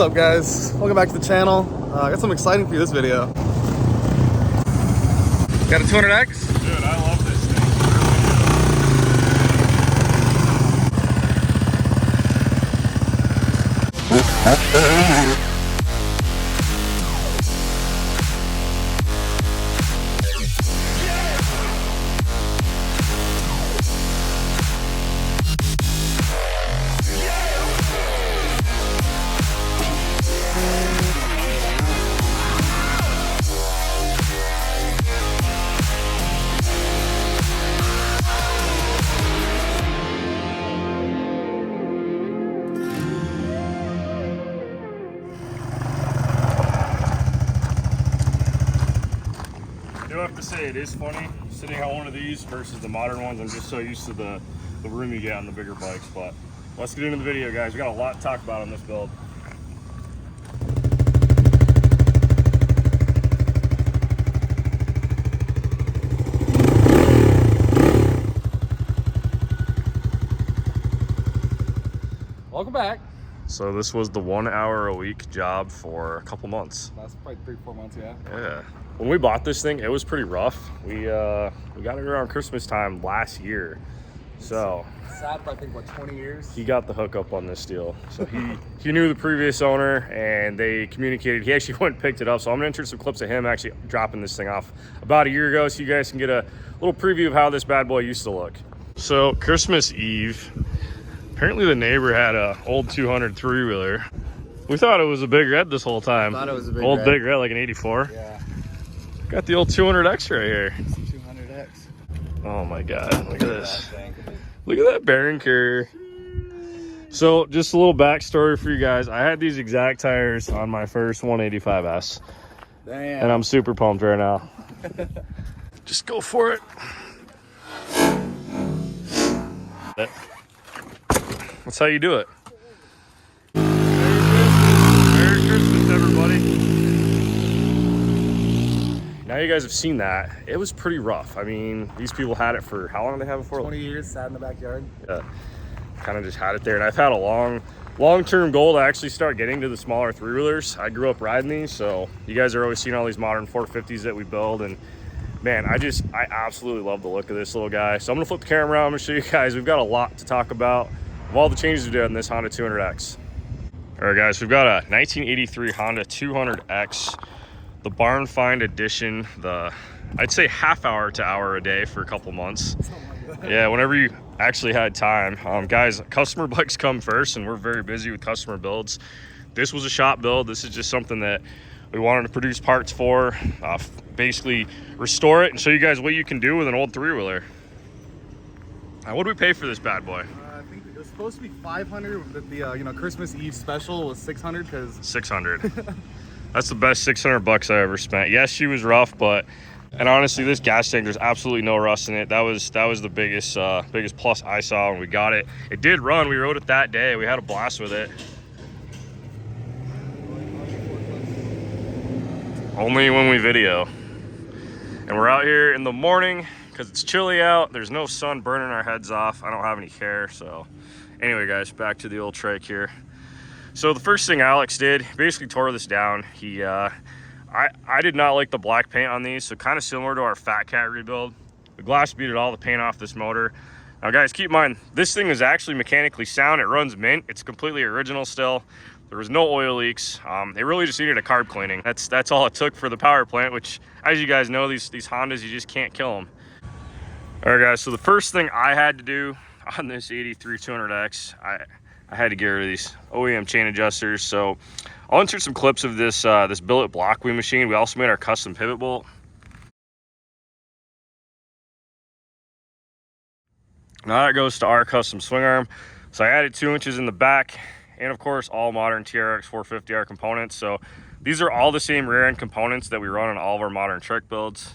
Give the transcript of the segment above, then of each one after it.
up, guys? Welcome back to the channel. I got something exciting for you this video. Got a 200X? Dude, I love this thing. I have to say, it is funny sitting on one of these versus the modern ones. I'm just so used to the room you get on the bigger bikes. But let's get into the video, guys. We got a lot to talk about on this build. Welcome back. So this was the 1 hour a week job for a couple months. That's probably 3-4 months, yeah. Yeah. When we bought this thing, it was pretty rough. We got it around Christmas time last year. So sad for I think what 20 years. He got the hookup on this deal. So he knew the previous owner and they communicated. He actually went and picked it up. So I'm gonna insert some clips of him actually dropping this thing off about a year ago, so you guys can get a little preview of how this bad boy used to look. So Christmas Eve, apparently the neighbor had a old 200 three-wheeler. We thought it was a big red this whole time. Thought it was a big old red. Big red, like an 84. Yeah. Got the old 200X right here. 200X. Oh my God, look at this. Look at that bearing carrier. So just a little backstory for you guys. I had these exact tires on my first 185S. Damn. And I'm super pumped right now. Just go for it. That's how you do it. Merry Christmas, everybody. Now you guys have seen that. It was pretty rough. I mean, these people had it for, how long did they have it for? 20 years, sat in the backyard. Yeah, kind of just had it there. And I've had a long-term goal to actually start getting to the smaller three-wheelers. I grew up riding these, so you guys are always seeing all these modern 450s that we build. And man, I absolutely love the look of this little guy. So I'm gonna flip the camera around. I'm gonna show you guys. We've got a lot to talk about of all the changes we did in this Honda 200X. All right, guys, we've got a 1983 Honda 200X. The barn find edition, I'd say half hour to hour a day for a couple months. Yeah, whenever you actually had time. Guys, customer bikes come first, and we're very busy with customer builds. This was a shop build. This is just something that we wanted to produce parts for, basically restore it and show you guys what you can do with an old three-wheeler. Now, what did we pay for this bad boy? I think it was supposed to be 500, but the Christmas Eve special was 600 because 600. That's the best 600 bucks I ever spent. Yes, she was rough, and honestly, this gas tank, there's absolutely no rust in it. That was the biggest plus I saw when we got it. It did run. We rode it that day. We had a blast with it. Only when we video. And we're out here in the morning because it's chilly out. There's no sun burning our heads off. I don't have any hair, so anyway, guys, back to the old trike here. So the first thing Alex did, basically tore this down. I did not like the black paint on these, so kind of similar to our Fat Cat rebuild. The glass beaded all the paint off this motor. Now guys, keep in mind, this thing is actually mechanically sound. It runs mint. It's completely original still. There was no oil leaks. It really just needed a carb cleaning. That's all it took for the power plant, which, as you guys know, these Hondas, you just can't kill them. All right, guys, so the first thing I had to do on this 83 200X, I had to get rid of these Oem Chain Adjusters. So I'll insert some clips of this this billet block we machined. We also made our custom pivot bolt. Now that goes to our custom swing arm. So I added 2 inches in the back, and of course all modern TRX 450R components. So these are all the same rear end components that we run on all of our modern trike builds,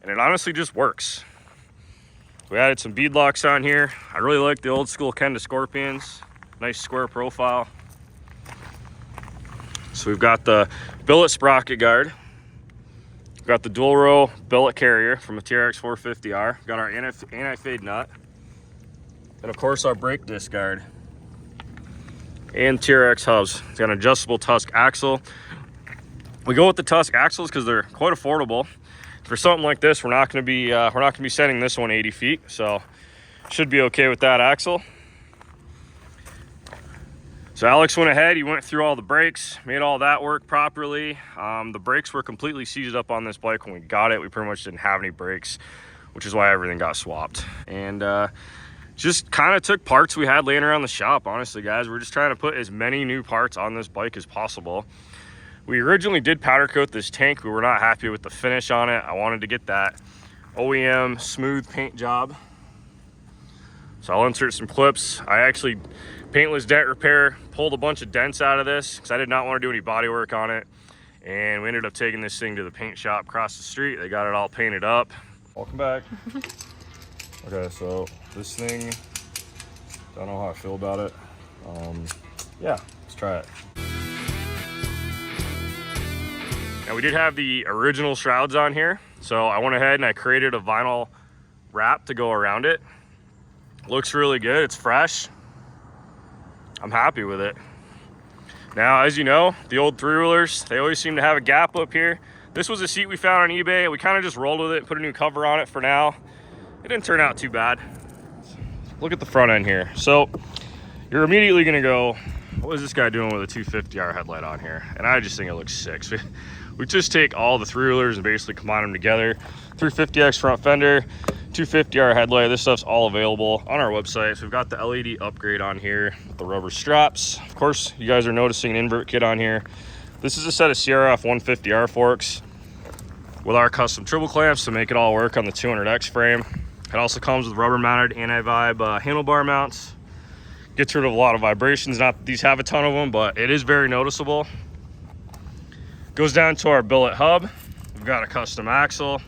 and it honestly just works. We added some beadlocks on here. I really like the old school Kenda Scorpions. Nice square profile. So we've got the billet sprocket guard. We've got the dual row billet carrier from a TRX 450R. We've got our anti-fade nut. And of course our brake disc guard. and TRX hubs. It's got an adjustable tusk axle. We go with the tusk axles because they're quite affordable. For something like this, we're not going to be sending this one 80 feet, so should be okay with that axle. So Alex went ahead, he went through all the brakes, made all that work properly. The brakes were completely seized up on this bike when we got it. We pretty much didn't have any brakes, which is why everything got swapped. And just kind of took parts we had laying around the shop, honestly, guys. We're just trying to put as many new parts on this bike as possible. We originally did powder coat this tank. We were not happy with the finish on it. I wanted to get that OEM smooth paint job. So I'll insert some clips. I actually, paintless dent repair, pulled a bunch of dents out of this because I did not want to do any body work on it. And we ended up taking this thing to the paint shop across the street. They got it all painted up. Welcome back. Okay, so this thing, don't know how I feel about it. Yeah, let's try it. Now we did have the original shrouds on here, so I went ahead and I created a vinyl wrap to go around it. Looks really good, it's fresh. I'm happy with it. Now, as you know, the old three-wheelers, they always seem to have a gap up here. This was a seat we found on eBay. We kind of just rolled with it, put a new cover on it for now. It didn't turn out too bad. Look at the front end here. So you're immediately gonna go, what is this guy doing with a 250R headlight on here? And I just think it looks sick. So we just take all the three-wheelers and basically combine them together. 350X front fender, 250R headlight. This stuff's all available on our website. So we've got the LED upgrade on here with the rubber straps. Of course, you guys are noticing an invert kit on here. This is a set of CRF 150R forks with our custom triple clamps to make it all work on the 200X frame. It also comes with rubber mounted anti-vibe handlebar mounts. Gets rid of a lot of vibrations. Not that these have a ton of them, but it is very noticeable. Goes down to our billet hub. We've got a custom axle,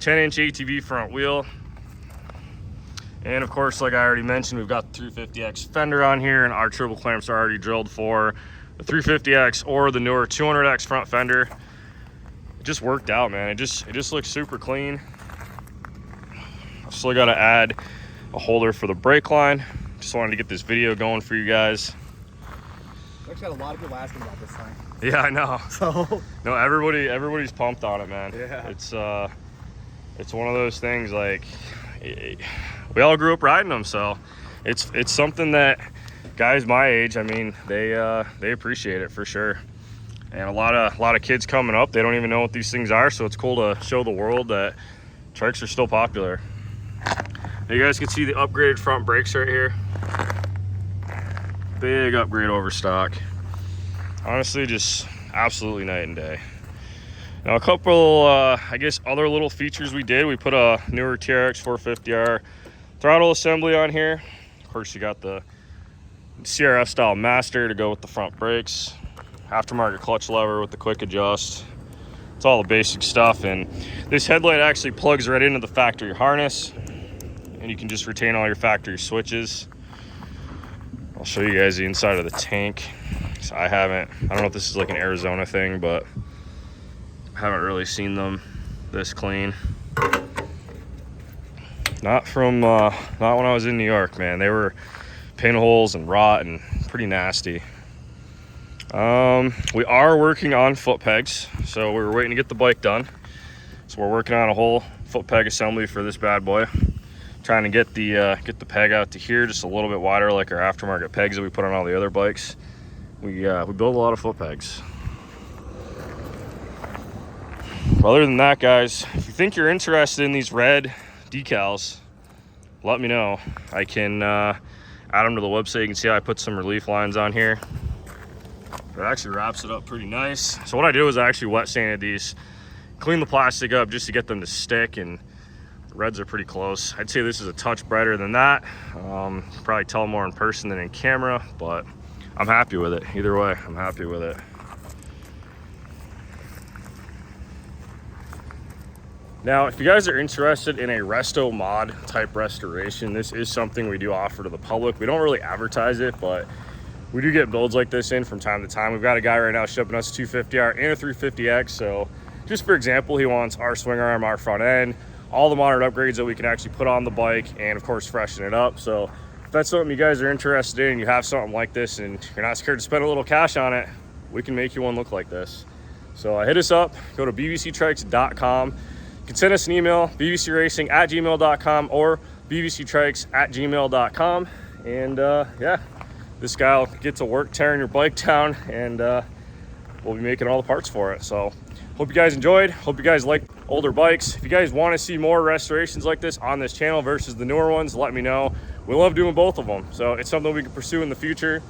10-inch ATV front wheel. And of course, like I already mentioned, we've got the 350X fender on here, and our triple clamps are already drilled for the 350X or the newer 200X front fender. It just worked out, man. It just looks super clean. I've still got to add a holder for the brake line. Just wanted to get this video going for you guys. We actually had a lot of people asking about this thing. Yeah, I know. So no, everybody's pumped on it, man. Yeah. It's one of those things, like, we all grew up riding them, so it's something that guys my age, I mean, they appreciate it for sure. And a lot of kids coming up, they don't even know what these things are, so it's cool to show the world that trikes are still popular. Now you guys can see the upgraded front brakes right here. Big upgrade over stock. Honestly, just absolutely night and day. Now a couple, I guess, other little features we did. We put a newer TRX 450R throttle assembly on here. Of course, you got the CRF style master to go with the front brakes. Aftermarket clutch lever with the quick adjust. It's all the basic stuff. And this headlight actually plugs right into the factory harness. And you can just retain all your factory switches. I'll show you guys the inside of the tank. So I don't know if this is like an Arizona thing, but I haven't really seen them this clean. Not when I was in New York, man. They were pinholes and rot and pretty nasty. We are working on foot pegs, so we were waiting to get the bike done. So we're working on a whole foot peg assembly for this bad boy. Trying to get the peg out to here just a little bit wider, like our aftermarket pegs that we put on all the other bikes. We build a lot of foot pegs. Other than that, guys, if you think you're interested in these red decals, let me know. I can add them to the website. You can see how I put some relief lines on here. It actually wraps it up pretty nice. So what I did was I actually wet sanded these, cleaned the plastic up just to get them to stick, and the reds are pretty close. I'd say this is a touch brighter than that. Probably tell more in person than in camera, but I'm happy with it. Either way, I'm happy with it. Now, if you guys are interested in a RESTO-Mod type restoration, this is something we do offer to the public. We don't really advertise it, but we do get builds like this in from time to time. We've got a guy right now shipping us a 250R and a 350X. So just for example, he wants our swing arm, our front end, all the modern upgrades that we can actually put on the bike, and of course freshen it up. So that's something you guys are interested in, you have something like this and you're not scared to spend a little cash on it, we can make you one look like this. So hit us up, go to bbctrikes.com. You can send us an email, bbcracing@gmail.com or bbctrikes@gmail.com. And yeah, this guy will get to work tearing your bike down, and we'll be making all the parts for it. So hope you guys enjoyed. Hope you guys like older bikes. If you guys want to see more restorations like this on this channel versus the newer ones, let me know. We love doing both of them, so it's something we can pursue in the future.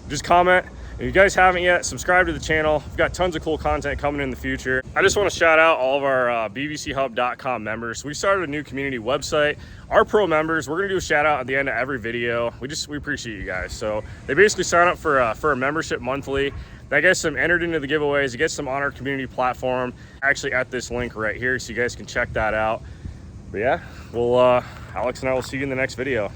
Just comment. If you guys haven't yet, subscribe to the channel. We've got tons of cool content coming in the future. I just want to shout out all of our bbchub.com members. We started a new community website. Our pro members, we're gonna do a shout out at the end of every video. We appreciate you guys. So they basically sign up for a membership monthly. That gets them entered into the giveaways. It gets them on our community platform, actually at this link right here, so you guys can check that out. But yeah, Alex and I will see you in the next video.